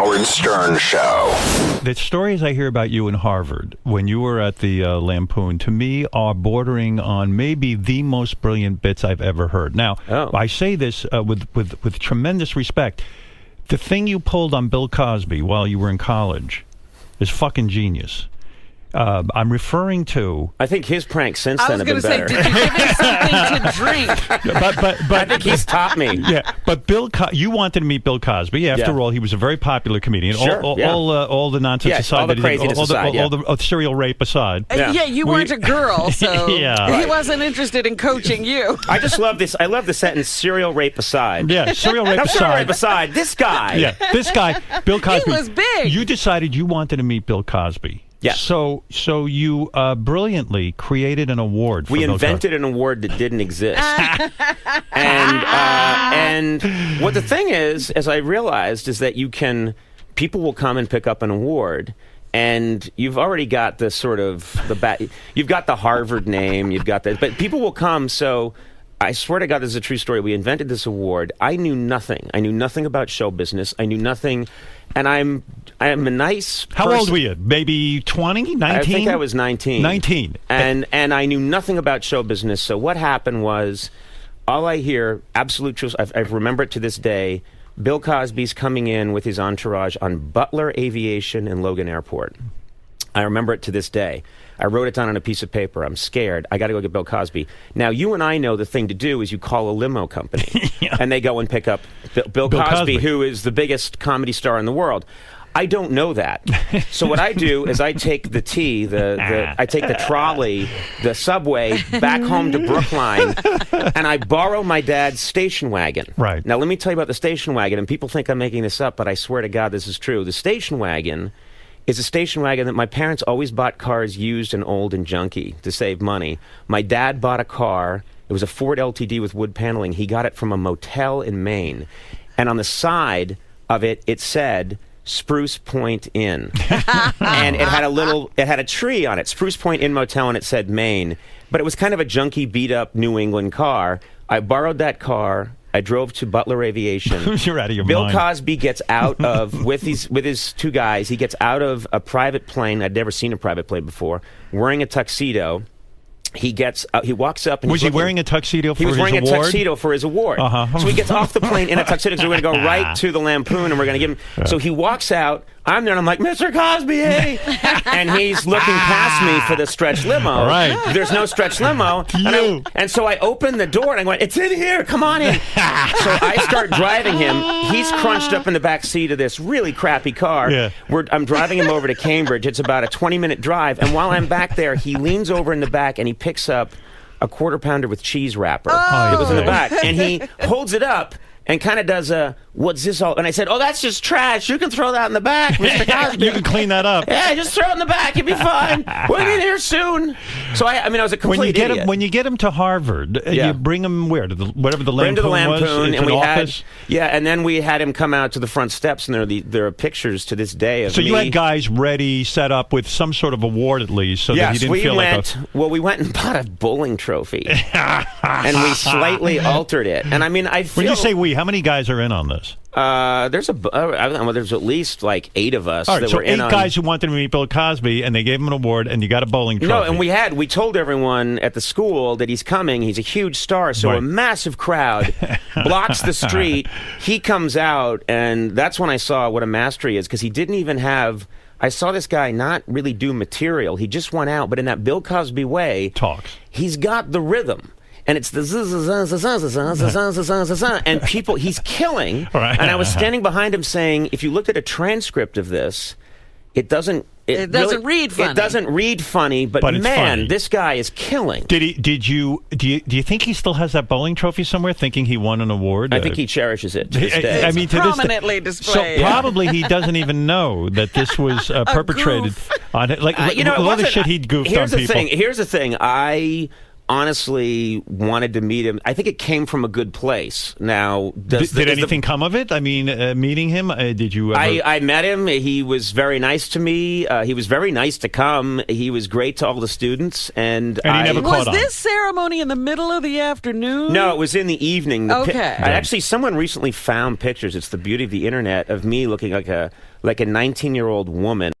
Howard Stern Show. The stories I hear about you in Harvard when you were at the Lampoon, to me, are bordering on maybe the most brilliant bits I've ever heard. Now, I say this with tremendous respect. The thing you pulled on Bill Cosby while you were in college is fucking genius. I'm referring to... I think his pranks since then have been better. Did you give him something to drink? But I think he's taught me. Yeah, but you wanted to meet Bill Cosby. After all, he was a very popular comedian. Sure, all the nonsense aside, all the craziness aside, all the serial rape aside. You weren't a girl, so he wasn't interested in coaching you. I just love this. I love the sentence, serial rape aside. Yeah, serial rape aside. Serial rape aside, this guy. Yeah, this guy, Bill Cosby. He was big. You decided you wanted to meet Bill Cosby. Yes. So you brilliantly created an award for We Bill invented Cosby. an award that didn't exist. and what the thing is, as I realized, is that people will come and pick up an award, and you've already got the sort of, you've got the Harvard name, but people will come, so... I swear to God, this is a true story. We invented this award. I knew nothing. I knew nothing about show business. I knew nothing, and I am a nice person. How old were you? Maybe 20, 19? I think I was 19. 19. And I knew nothing about show business. So what happened was, all I hear, absolute truth, I remember it to this day, Bill Cosby's coming in with his entourage on Butler Aviation in Logan Airport. I remember it to this day. I wrote it down on a piece of paper. I'm scared. I got to go get Bill Cosby. Now, you and I know the thing to do is you call a limo company, and they go and pick up Bill Cosby, who is the biggest comedy star in the world. I don't know that. So what I do is I take the I take the trolley, the subway, back home to Brookline, and I borrow my dad's station wagon. Right. Now, let me tell you about the station wagon, and people think I'm making this up, but I swear to God this is true. The station wagon is a station wagon that my parents always bought cars used and old and junky to save money. My dad bought a car. It was a Ford LTD with wood paneling. He got it from a motel in Maine. And on the side of it, it said Spruce Point Inn. And it had a tree on it, Spruce Point Inn Motel, and it said Maine. But it was kind of a junky, beat-up New England car. I borrowed that car. I drove to Butler Aviation. You're out of your Bill mind. Cosby gets out of, with his two guys, he gets out of a private plane. I'd never seen a private plane before, wearing a tuxedo. He walks up and was he wearing a tuxedo for his award? He was wearing a tuxedo for his award. Uh-huh. So he gets off the plane in a tuxedo, so we're going to go right to the Lampoon, and we're going to give him... So he walks out. I'm there, and I'm like, Mr. Cosby, hey! And he's looking past me for the stretch limo. All right. There's no stretch limo. And so I open the door, and I go, it's in here, come on in. So I start driving him. He's crunched up in the back seat of this really crappy car. Yeah. I'm driving him over to Cambridge. It's about a 20-minute drive, and while I'm back there, he leans over in the back, and he picks up a quarter pounder with cheese wrapper that was in the back, and he holds it up and kind of does a, what's this all? And I said, that's just trash. You can throw that in the back, Mr. Cosby. You can clean that up. Yeah, just throw it in the back. You'll be fine. We'll be there soon. So I was a complete idiot. When you get him to Harvard, you bring him where? To whatever the Lampoon was? Bring to the Lampoon, was? and we office? and then we had him come out to the front steps, and there are pictures to this day of So me. you had guys ready, set up with some sort of award at least, so that he didn't feel we went and bought a bowling trophy, and we slightly altered it. And I mean, I feel... When you say we, how many guys are in on this? There's at least like 8 of us that were in on. 8 guys who wanted to meet Bill Cosby, and they gave him an award, and you got a bowling trophy. No, and we told everyone at the school that he's coming. He's a huge star, so a massive crowd blocks the street. He comes out, and that's when I saw what a master he is, because he didn't even have... I saw this guy not really do material. He just went out, but in that Bill Cosby way... Talks. He's got the rhythm. And it's the and people, he's killing. Right. And I was standing behind him saying, if you looked at a transcript of this, it doesn't read funny. It doesn't read funny, but man, funny. This guy is killing. Do you think he still has that bowling trophy somewhere, thinking he won an award? I think he cherishes it to this day. I mean, to prominently displayed. So probably he doesn't even know that this was perpetrated on it. Like all the shit he'd goofed on people. Here's the thing. honestly wanted to meet him. I think it came from a good place. Now, did anything come of it? I mean, meeting him, did you ever... I met him. He was very nice to me. He was very nice to come. He was great to all the students. And he never caught on. Was this ceremony in the middle of the afternoon? No, it was in the evening. Okay. Someone recently found pictures. It's the beauty of the internet of me looking like a 19-year-old woman.